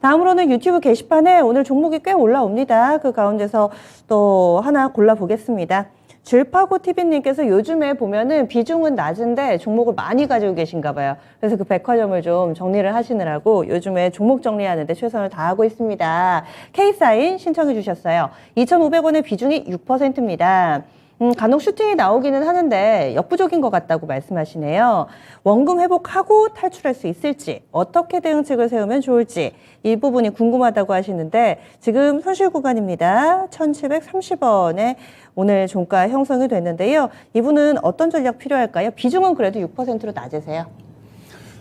다음으로는 유튜브 게시판에 오늘 종목이 꽤 올라옵니다. 그 가운데서 또 하나 골라보겠습니다. 줄파고TV님께서 요즘에 보면은 비중은 낮은데 종목을 많이 가지고 계신가 봐요. 그래서 그 백화점을 좀 정리를 하시느라고 요즘에 종목 정리하는데 최선을 다하고 있습니다. K사인 신청해 주셨어요. 2,500원의 비중이 6%입니다. 간혹 슈팅이 나오기는 하는데 역부족인 것 같다고 말씀하시네요. 원금 회복하고 탈출할 수 있을지, 어떻게 대응책을 세우면 좋을지 이 부분이 궁금하다고 하시는데 지금 손실 구간입니다. 1,730원에 오늘 종가 형성이 됐는데요. 이분은 어떤 전략 필요할까요? 비중은 그래도 6%로 낮으세요.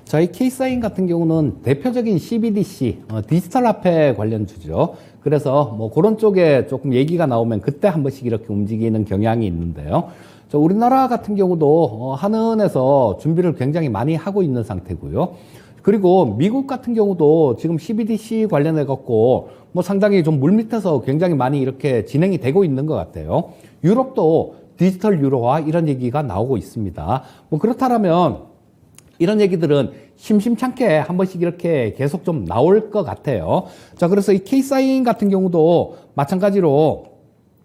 저희 K사인 같은 경우는 대표적인 CBDC, 디지털 화폐 관련주죠. 그래서 뭐 그런 쪽에 조금 얘기가 나오면 그때 한 번씩 이렇게 움직이는 경향이 있는데요. 우리나라 같은 경우도 한은에서 준비를 굉장히 많이 하고 있는 상태고요. 그리고 미국 같은 경우도 지금 CBDC 관련해 갖고 뭐 상당히 좀 물밑에서 굉장히 많이 이렇게 진행이 되고 있는 것 같아요. 유럽도 디지털 유로화 이런 얘기가 나오고 있습니다. 뭐 그렇다면 이런 얘기들은 심심찮게 한 번씩 이렇게 계속 좀 나올 것 같아요. 자, 그래서 이 K사인 같은 경우도 마찬가지로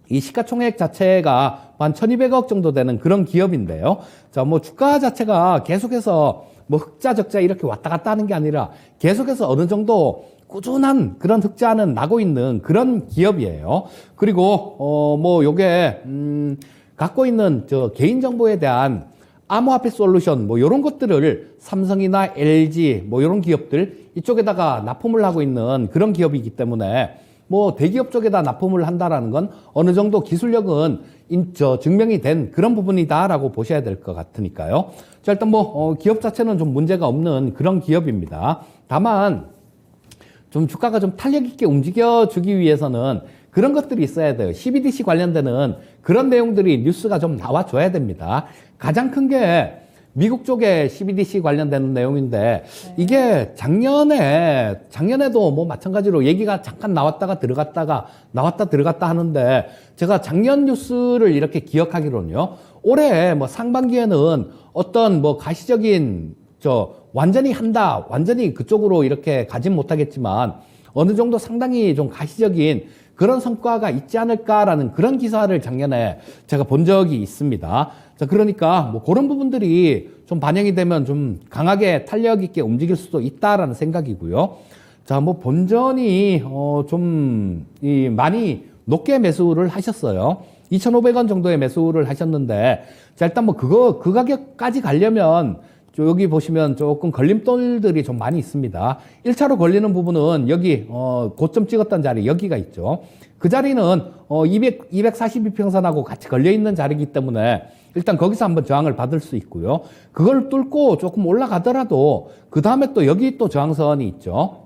이 시가총액 자체가 한 1,200억 정도 되는 그런 기업인데요. 자, 뭐 주가 자체가 계속해서 뭐 흑자 적자 이렇게 왔다 갔다 하는 게 아니라 계속해서 어느 정도 꾸준한 그런 흑자는 나고 있는 그런 기업이에요. 그리고 뭐 요게 갖고 있는 저 개인정보에 대한 암호화폐 솔루션 뭐 이런 것들을 삼성이나 LG 뭐 이런 기업들 이쪽에다가 납품을 하고 있는 그런 기업이기 때문에 뭐 대기업 쪽에다 납품을 한다라는 건 어느 정도 기술력은 증명이 된 그런 부분이다라고 보셔야 될 것 같으니까요. 자, 일단 뭐 기업 자체는 좀 문제가 없는 그런 기업입니다. 다만 좀 주가가 좀 탄력 있게 움직여주기 위해서는 그런 것들이 있어야 돼요. CBDC 관련되는 그런 내용들이 뉴스가 좀 나와줘야 됩니다. 가장 큰 게 미국 쪽에 CBDC 관련되는 내용인데 이게 작년에도 뭐 마찬가지로 얘기가 잠깐 나왔다가 들어갔다가 나왔다 들어갔다 하는데 제가 작년 뉴스를 이렇게 기억하기로는요. 올해 뭐 상반기에는 어떤 뭐 가시적인 완전히 그쪽으로 이렇게 가진 못하겠지만 어느 정도 상당히 좀 가시적인 그런 성과가 있지 않을까라는 그런 기사를 작년에 제가 본 적이 있습니다. 자, 그러니까 뭐 그런 부분들이 좀 반영이 되면 좀 강하게 탄력 있게 움직일 수도 있다라는 생각이고요. 자, 뭐 본전이 많이 높게 매수를 하셨어요. 2,500원 정도의 매수를 하셨는데, 자, 일단 뭐 그 가격까지 가려면 여기 보시면 조금 걸림돌들이 좀 많이 있습니다. 1차로 걸리는 부분은 여기 고점 찍었던 자리 여기가 있죠. 그 자리는 242평선하고 같이 걸려있는 자리이기 때문에 일단 거기서 한번 저항을 받을 수 있고요. 그걸 뚫고 조금 올라가더라도 그 다음에 또 여기 또 저항선이 있죠.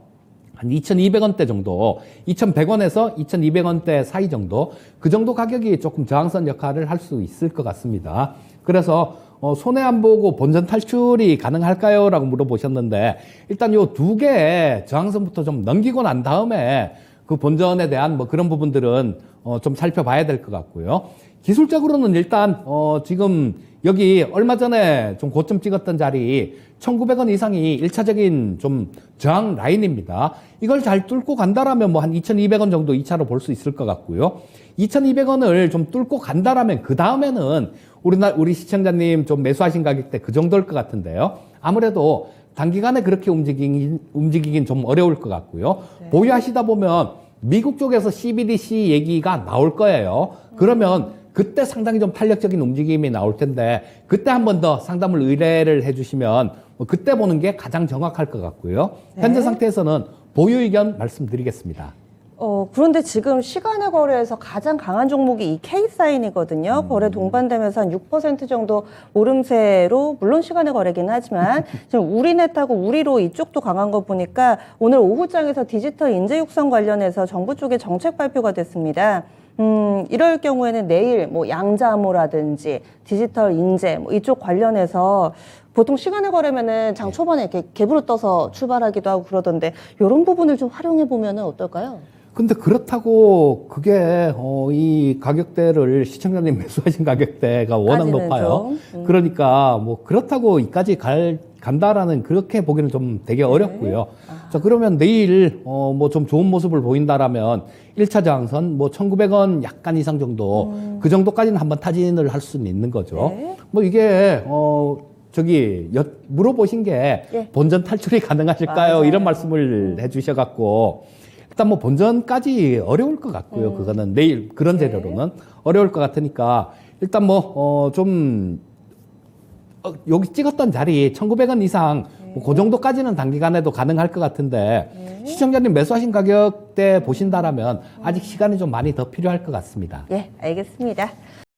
한 2,200원대 정도, 2,100원에서 2,200원대 사이 정도, 그 정도 가격이 조금 저항선 역할을 할 수 있을 것 같습니다. 그래서 손해 안 보고 본전 탈출이 가능할까요? 라고 물어보셨는데 일단 요 두 개의 저항선부터 좀 넘기고 난 다음에 그 본전에 대한 뭐 그런 부분들은 좀 살펴봐야 될 것 같고요. 기술적으로는 일단 지금 여기 얼마 전에 좀 고점 찍었던 자리 1,900원 이상이 1차적인 좀 저항 라인입니다. 이걸 잘 뚫고 간다라면 뭐 한 2,200원 정도 2차로 볼 수 있을 것 같고요. 2,200원을 좀 뚫고 간다라면 그 다음에는 우리 시청자님 좀 매수하신 가격대 그 정도일 것 같은데요. 아무래도 단기간에 그렇게 움직이긴 좀 어려울 것 같고요. 네. 보유하시다 보면 미국 쪽에서 CBDC 얘기가 나올 거예요. 그러면 그때 상당히 좀 탄력적인 움직임이 나올 텐데 그때 한 번 더 상담을 의뢰를 해주시면 그때 보는 게 가장 정확할 것 같고요. 네. 현재 상태에서는 보유 의견 말씀드리겠습니다. 그런데 지금 시간의 거래에서 가장 강한 종목이 이 K사인이거든요. 거래 동반되면서 한 6% 정도 오름세로, 물론 시간의 거래긴 하지만, 지금 우리넷하고 우리로 이쪽도 강한 거 보니까 오늘 오후장에서 디지털 인재 육성 관련해서 정부 쪽에 정책 발표가 됐습니다. 이럴 경우에는 내일 뭐 양자모라든지 디지털 인재 뭐 이쪽 관련해서 보통 시간의 거래면은 장 초반에 이렇게 갭으로 떠서 출발하기도 하고 그러던데 이런 부분을 좀 활용해 보면은 어떨까요? 근데 그렇다고 그게 이 가격대를 시청자님 매수하신 가격대가 워낙 높아요. 그러니까 뭐 그렇다고 이까지 갈 간다라는 그렇게 보기는 좀 되게 어렵고요. 자, 그러면 내일 뭐 좀 좋은 모습을 보인다라면 1차 저항선 뭐 1,900원 약간 이상 정도 그 정도까지는 한번 타진을 할 수는 있는 거죠. 네. 뭐 이게 물어보신 게 예. 본전 탈출이 가능하실까요? 맞아요. 이런 말씀을 해주셔갖고 일단 뭐 본전까지 어려울 것 같고요. 그거는 내일 그런 네. 재료로는 어려울 것 같으니까 일단 여기 찍었던 자리 1,900원 이상 뭐 그 정도까지는 단기간에도 가능할 것 같은데 시청자님 매수하신 가격대 보신다라면 아직 시간이 좀 많이 더 필요할 것 같습니다. 예, 알겠습니다.